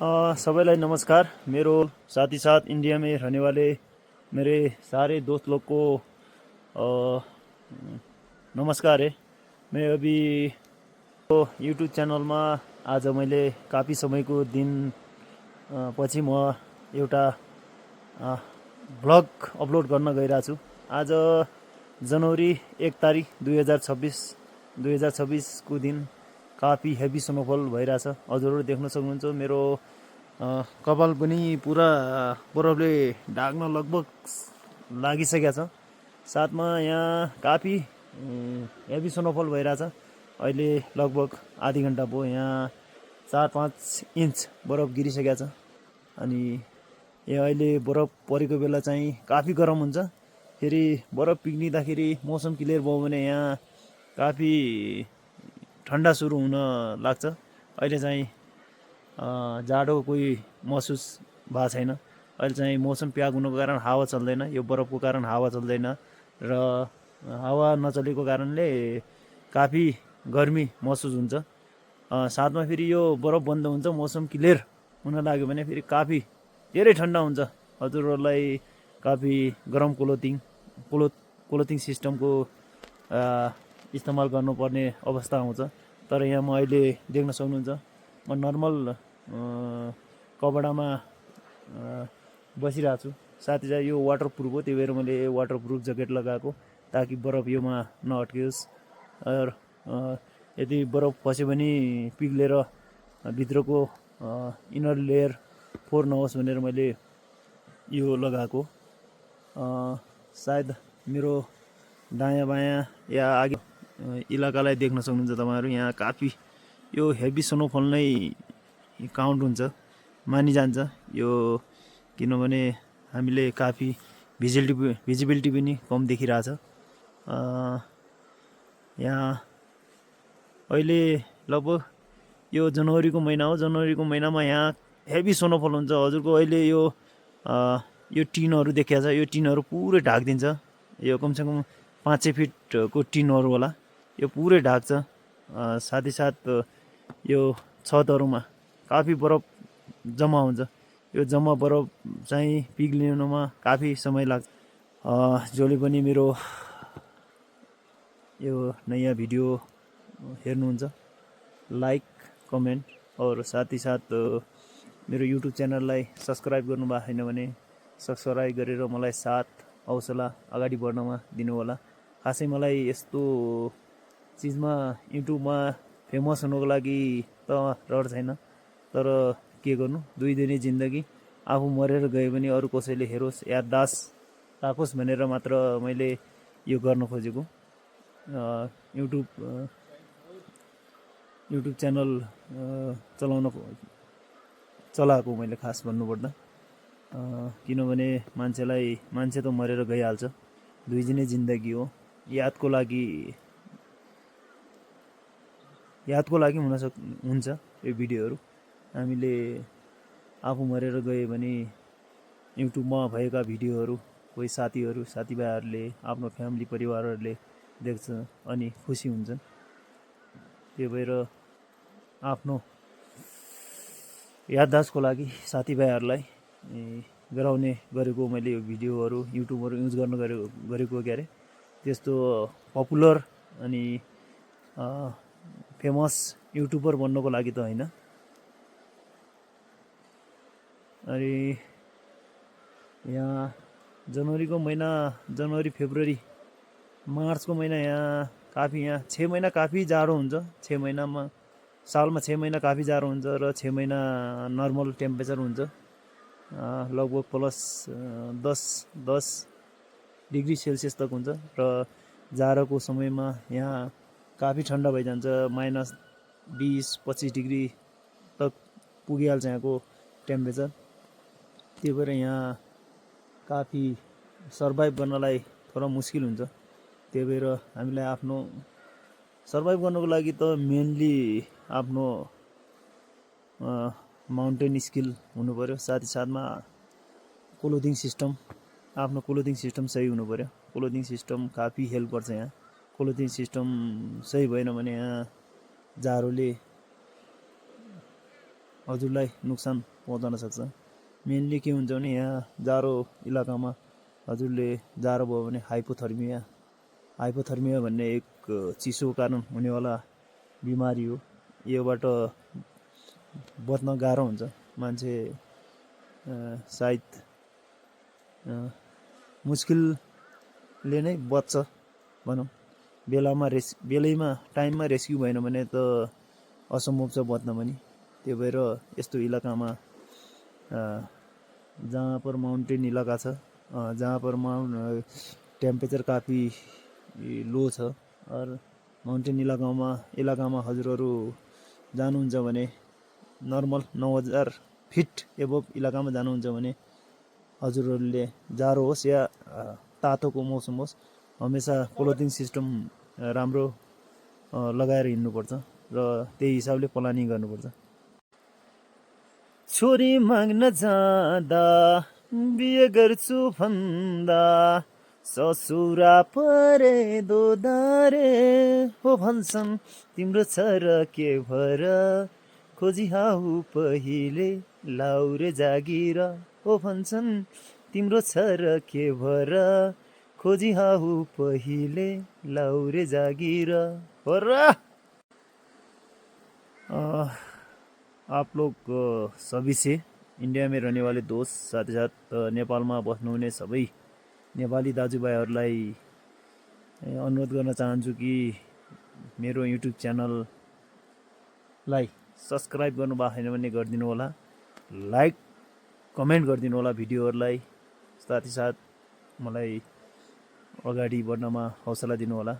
सबैलाई नमस्कार। मेरो साथ ही साथ इंडिया में रहने वाले मेरे सारे दोस्त लोग को नमस्कार है। मैं अभी तो यूट्यूब चैनल में आज मैले काफ़ी समय को दिन पछि म एउटा ब्लग अपलोड गर्न गइरहेको छु। आज जनवरी 1 तारिक 2026 को दिन काफ़ी हेभी स्नोफल भइरहेछ। हजुरहरू देख्न सक्नुहुन्छ मेरो कपाल पनि पुरा बरफले ढाक्न लगभग लागिसकेको छ। साथमा यहाँ काफ़ी हेभी स्नोफल भइरहेछ। अहिले लगभग आधी घन्टा भयो यहाँ 4-5 इन्च बरफ गिरिसकेको छ। अनि यहाँ अहिले बरफ परेको बेला चाहिँ काफ़ी गरम हुन्छ। फेरि बरफ पिग्लिँदाखेरि मौसम क्लियर भयो भने यहाँ काफ़ी ठन्डा सुरु हुन लाग्छ। अहिले चाहिँ जाडो कोही महसुस भएको छैन। अहिले चाहिँ मौसम प्याक हुनुको कारण हावा चल्दैन, यो बरफको कारण हावा चल्दैन र हावा नचलेको कारणले काफ़ी गर्मी महसुस हुन्छ। साथमा फेरि यो बरफ बन्द हुन्छ, मौसम क्लियर हुन लाग्यो भने फेरि काफ़ी धेरै ठन्डा हुन्छ। हजुरहरूलाई काफ़ी गरम क्लोथिङ सिस्टमको इस्तेमाल गर्नुपर्ने अवस्था आउँछ। तर यहाँ म अहिले देख्न सक्नुहुन्छ म नर्मल कपडामा बसिरहेको छु। साथै चाहिँ यो वाटरप्रुफ हो, त्यही भएर मैले वाटरप्रुफ ज्याकेट लगाएको ताकि बरफ योमा नअट्कियोस्। यदि बरफ खस्यो भने पिघलेर भित्रको इनर लेयर फोहोर नहोस् भनेर मैले यो लगाएको। सायद मेरो दायाँ बायाँ या आगे इलाकालाई देख्न सक्नुहुन्छ तपाईहरु। यहाँ काफ़ी यो हेभी स्नोफल नै काउन्ट हुन्छ, मानिजान्छ यो, किनभने हामीले काफ़ी भिजिबिलिटी पनि कम देखिरहेछ। यहाँ अहिले लगभग यो जनवरीको महिना हो। जनवरीको महिनामा यहाँ हेभी स्नोफल हुन्छ। हजुरको अहिले यो टिनहरू देखिया छ, यो टिनहरू पुरै ढाकिदिन्छ। यो कमसेकम 5-6 फिटको टिनहरू होला, यो पुरै ढाक्छ। साथै साथ यो छतहरूमा काफ़ी बरफ जम्मा हुन्छ। यो जम्मा बरफ चाहिँ पिघलिनुमा काफ़ी समय लाग्छ। जसले पनि मेरो यो नयाँ भिडियो हेर्नुहुन्छ, लाइक, कमेन्ट और साथ ही साथ मेरो युट्युब च्यानललाई सब्सक्राइब गर्नुभएको छैन भने सब्सक्राइब गरेर मलाई साथ हौसला अगाडि बढ्नमा दिनुहोला। खासै मलाई यस्तो चिजमा युट्युबमा फेमस हुनको लागि त रहर छैन, तर के गर्नु, दुई दिने जिन्दगी, आफू मरेर गए पनि अरू कसैले हेरोस्, याददाश्त राखोस् भनेर मात्र मैले यो गर्न खोजेको। युट्युब च्यानल चलाएको मैले खास भन्नुपर्दा, किनभने मान्छे त मरेर गइहाल्छ, दुई दिने जिन्दगी हो। यादको लागि हुन्छ यो भिडियोहरू। हामीले आफू मरेर गए भने युट्युबमा भएका भिडियोहरू कोही साथीभाइहरूले, आफ्नो फ्यामिली परिवारहरूले देख्छ अनि खुसी हुन्छन्। त्यही भएर आफ्नो याददाश्तको लागि साथीभाइहरूलाई गराउने गरेको मैले यो भिडियोहरू युट्युबहरू युज गर्न गरेको के अरे, त्यस्तो पपुलर अनि फेमस युट्युबर बन्नको लागि त होइन। अनि यहाँ जनवरीको महिना, जनवरी, फेब्रुअरी, मार्चको महिना यहाँ 6 महिना काफ़ी जाडो हुन्छ। 6 महिनामा, सालमा 6 महिना काफ़ी जाडो हुन्छ र 6 महिना नर्मल टेम्परेचर हुन्छ, लगभग +10 डिग्री सेल्सियस तक हुन्छ। र जाडोको समयमा यहाँ काफ़ी ठन्डा भइजान्छ, -20-25 डिग्री तक पुगिहाल्छ यहाँको टेम्परेचर। त्यही भएर यहाँ काफ़ी सर्भाइभ गर्नलाई थोडा मुस्किल हुन्छ। त्यही भएर हामीलाई आफ्नो सर्भाइभ गर्नको लागि त मेनली आफ्नो माउन्टेन स्किल हुनु पर्यो। साथै साथमा आफ्नो क्लोथिङ सिस्टम सही हुनु पर्यो। क्लोथिङ सिस्टम काफ़ी हेल्प गर्छ यहाँ। क्लोथिङ सिस्टम सही भएन भने यहाँ जाडोले हजुरलाई नोक्सान पहुँचाउन सक्छ। मेनली के हुन्छ भने यहाँ जाडो इलाकामा हजुरले जाडो भयो भने हाइपोथर्मिया भन्ने एक चिसोको कारण हुनेवाला बिमारी हो। योबाट बच्न गाह्रो हुन्छ। मान्छे सायद मुस्किलले नै बच्छ भनौँ। बेलैमा टाइममा रेस्क्यु भएन भने त असम्भव छ बच्न पनि। त्यो भएर यस्तो इलाकामा जहाँ पर माउन्टेन इलाका छ, जहाँ पर टेम्परेचर काफी लो छ, और माउन्टेन इलाकामा हजुरहरू जानुहुन्छ भने नर्मल 9000 फिट एबोभ इलाकामा जानुहुन्छ भने हजुरहरूले जाडो होस् या तातोको मौसम होस् हमेसा क्लोथिङ सिस्टम राम्रो लगाएर हिँड्नुपर्छ र त्यही हिसाबले प्लानिङ गर्नुपर्छ। छोरी माग्न जाँदा बिहे गर्छु भन्दा ससुरा परे दोधारे हो भन्छन् तिम्रो छ र के भर खोजी हाउ पहिले लाउरे जागिर हो भन्छन् तिम्रो छ र के भर खोजी हाउ पहिले लाउरे जागिर हो र। आप लोग सभी से इंडिया में रहने वाले दोस्त साथ ही साथ नेपालमा बस्नुहुने सबै नेपाली दाजुभाइहरूलाई अनुरोध गर्न चाहन्छु कि मेरो युट्युब च्यानललाई सब्सक्राइब गर्नु भएको छैन भने गरिदिनु होला, लाइक कमेन्ट गरिदिनु होला भिडियोहरूलाई, साथ ही साथ मलाई अगाडि बढ्नमा हौसला दिनु होला।